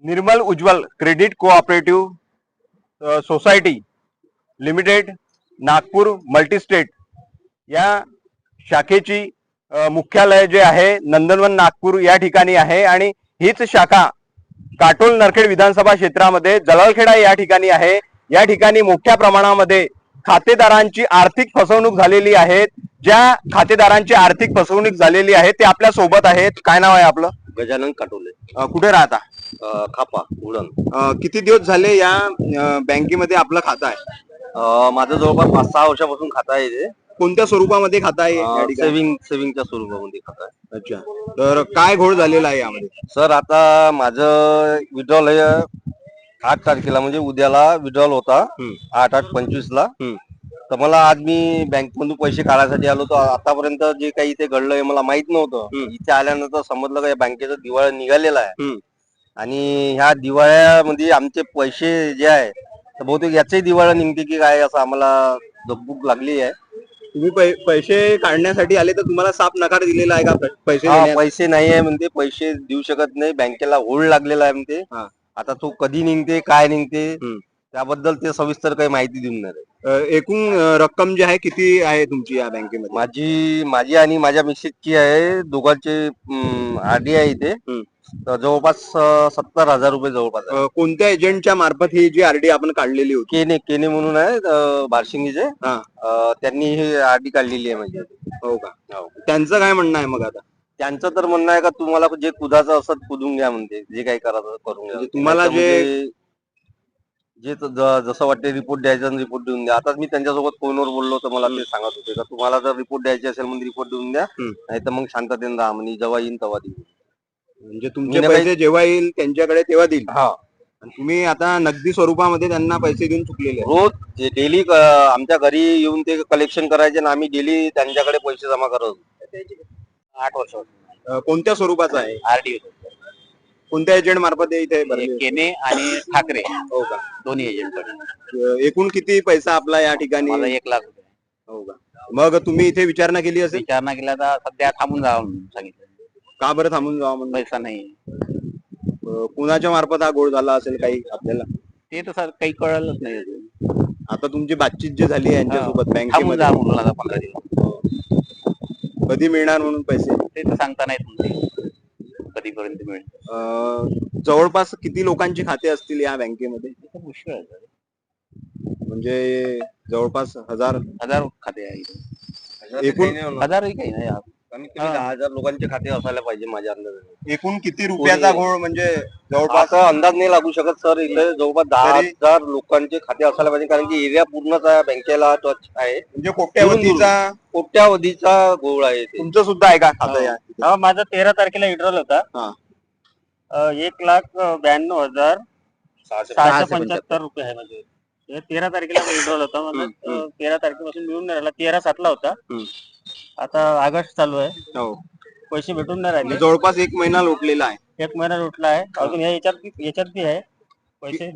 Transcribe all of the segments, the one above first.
निर्मल Ujjwal credit cooperative society limited Nagpur multistate या शाखेची मुख्यालय जे आहे नंदनवन नागपूर या ठिकाणी आहे आणि हीच शाखा काटोल नरखेड विधानसभा क्षेत्रामध्ये जलालखेडा या ठिकाणी आहे। या ठिकाणी मोठ्या प्रमाणामध्ये खातेदारांची आर्थिक फसवणूक झालेली आहे। ज्या खातेदारांची आर्थिक फसवणूक झालेली आहे ते आपल्या सोबत आहेत। काय नाव आहे आपलं? गजानन काटोले। कुठे राहता? खापा उडण। किती दिवस झाले या बँकेमध्ये आपलं खातं आहे? माझं जवळपास 5-6 वर्षापासून खातं आहे इथे। कोणत्या स्वरूपामध्ये खातं आहे? सेव्हिंगच्या स्वरूपामध्ये खातं आहे। अच्छा, तर काय घोळ झालेला आहे यामध्ये? सर आता माझं विड्रॉल आहे 8 तारखेला, म्हणजे उद्याला विड्रॉल होता 8/8/25ला। तर मला आज मी बँकमधून पैसे काढायसाठी आलो, तर आतापर्यंत जे काही इथे घडलंय मला माहित नव्हतं। इथे आल्यानंतर समजलं का या बँकेचा दिवाळा निघालेला आहे आणि ह्या दिवाळ्यामध्ये आमचे पैसे जे आहे तर बहुतेक याचाही दिवाळा निघते की काय असं आम्हाला धगबुक लागली आहे। तुम्ही पैसे काढण्यासाठी आले तर तुम्हाला साफ नकार दिलेला आहे का पैसे देण्यास? पैसे नाही आहे म्हणते, पैसे देऊ शकत नाही, बँकेला होल्ड लागलेला आहे म्हणते। आता तो कधी निघते काय निघते त्याबद्दल ते सविस्तर काही माहिती देऊन नाही। एकूण रक्कम जी आहे किती आहे तुमची या बँकेमध्ये? माझी आणि माझ्या मिसेसची आहे, दोघांचे आरडी आहे इथे। तर जवळपास 70,000 रुपये जवळपास आहे। कोणत्या एजंटच्या मार्फत ही जी आरडी आपण काढलेली होती? केने म्हणून आहे बार्शिंगीचे, त्यांनी ही आरडी काढलेली आहे म्हणजे। हो का? त्यांचं काय म्हणणं आहे मग आता? त्यांचं तर म्हणणं आहे का तुम्हाला जे कुदाचं असत कुदून घ्या म्हणते, जे काही करायचं करून घ्या। तुम्हाला जे जसं वाटते रिपोर्ट द्यायचा रिपोर्ट देऊन द्या। आता मी त्यांच्यासोबत फोनवर बोललो तर मला ते सांगत होते का तुम्हाला जर रिपोर्ट द्यायचे असेल म्हणजे रिपोर्ट देऊन द्या, नाही तर मग शांततेने राहा म्हणे, जेव्हा येईन तेव्हा देईन। म्हणजे तुमचे पैसे जेव्हा येईल त्यांच्याकडे तेव्हा देईल? हा। तुम्ही आता नगदी स्वरूपामध्ये त्यांना पैसे देऊन चुकलेले? रोज डेली आमच्या घरी येऊन ते कलेक्शन करायचे आणि आम्ही डेली त्यांच्याकडे पैसे जमा करत होतो। 8 वर्ष। कोणत्या स्वरूपाचा आहे? आरडी। कोणत्या एजंट मार्फत इथे? केने आणि ठाकरे। हो का? दोन्ही एजंट। एकूण किती पैसा आपला या ठिकाणी? मला 1 लाख रुपये। हो का? मग तुम्ही इथे विचारणा केली असेल? विचारणा केला तर सध्या थांबून जावं म्हणून सांगितलं। का बरं थांबून जावं म्हणून? पैसा नाही। कुणाच्या मार्फत हा घोळ झाला असेल काही आपल्याला? ते तर सर काही कळलंच नाही अजून। आता तुमची बातचीत जी झाली आहे यांच्यासोबत थांबून जा बँकेमध्ये, म्हणून आता 15 दिवस। कधी मिळणार म्हणून पैसे? ते तर सांगता नाही तुमचे कधीपर्यंत मिळेल। जवळपास किती लोकांची खाते असतील या बँकेमध्ये? मुश्किल आहे सर, म्हणजे जवळपास हजार खाते आहे। एकूण? हजारही काही नाही, कमीत कमी 10,000 लोकांचे खाते असायला पाहिजे माझ्या अंदाजाने। एकूण किती रुपयाचा घोळ म्हणजे जवळपास? आता अंदाज नाही लागू शकत सर, इथे जवळपास 10,000 लोकांचे खाते असायला पाहिजे, कारण की एरिया पूर्णच बँकेला टच आहे। म्हणजे कोट्यावधीचा घोळ आहे। तुमचं सुद्धा आहे का खातं या? माझा 13 तारखेला विड्रॉल होता 1,92,675 रुपये आहे माझे। 13 तारखेला विड्रॉल होता माझा, 13 तारखेपासून मिळून नाही राहिला। 13/7 होता, आता ऑगस्ट चालू आहे, पैसे भेटून नाही राहिले। जवळपास 1 महिना लोटलेला आहे। 1 महिना उठला आहे अजून, याच्यात बी आहे पैसे।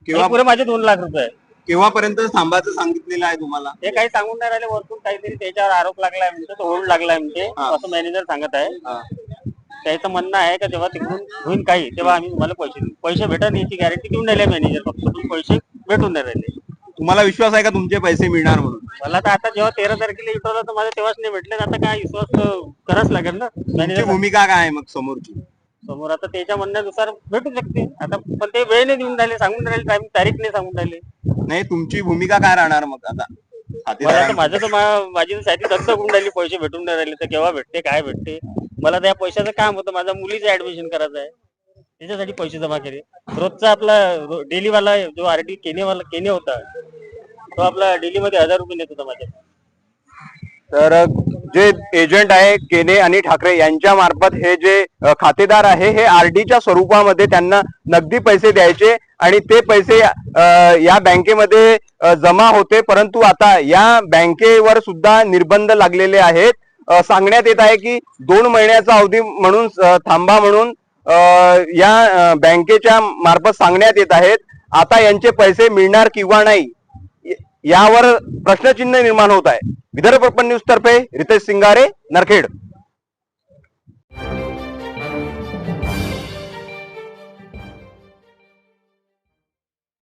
केव्हा पुरे माझे 2 लाख रुपये आहे। केव्हापर्यंत थांबायचं सांगितलेलं आहे तुम्हाला? हे काही सांगून नाही राहिले, वरतून काहीतरी त्याच्यावर आरोप लागलाय म्हणते, तो होल्ड लागलाय म्हणते, असं मॅनेजर सांगत आहे। त्याचं म्हणणं आहे का जेव्हा तिकडून होईल काही तेव्हा आम्ही तुम्हाला पैसे भेटन याची गॅरंटी देऊन राहिले मॅनेजर, फक्त पैसे भेटून नाही राहिले। तुम्हाला विश्वास आहे का तुमचे पैसे मिळणार म्हणून? मला तर आता जेव्हा 13 तारखेला विड्रॉल तर माझ्या तेव्हाच नाही भेटले, आता काय विश्वास करावंच लागेल ना। मॅनेजर भूमिका काय आहे मग समोरची? समोर आता त्याच्या म्हणण्यानुसार भेटू शकते आता, पण ते वेळ नाही देऊन राहिले, सांगून राहिले, तारीख नाही सांगून राहिले। नाही, तुमची भूमिका काय राहणार मग आता? माझी तर साथी दत्तक होऊन राहिली, पैसे भेटून नाही राहिले, तर केव्हा भेटते काय भेटते? मला त्या पैशाचं काम होतं, माझ्या मुलीचं ऍडमिशन करायचं आहे, त्याच्यासाठी पैसे जमा केले। रोजचा आपला डेलीवाला जो आरडी केने होता तो आपला डेली मध्ये 1,000 रुपये नेत होता माझ्या। तर जे एजंट आहे केने आणि ठाकरे यांच्या मार्फत हे जे खातेदार आहे हे आरडीच्या स्वरूपामध्ये त्यांना नगदी पैसे द्यायचे आणि ते पैसे या बँकेमध्ये जमा होते, परंतु आता या बँकेवर सुद्धा निर्बंध लागलेले आहेत। सांगण्यात येत आहे की 2 महिन्याचा अवधी म्हणून थांबा म्हणून या बँकेच्या मार्फत सांगण्यात येत आहेत। आता यांचे पैसे मिळणार किंवा नाही यावर प्रश्नचिन्ह निर्माण होत आहे। विदर्भ न्यूज तर्फे रितेश सिंगारे, नरखेड।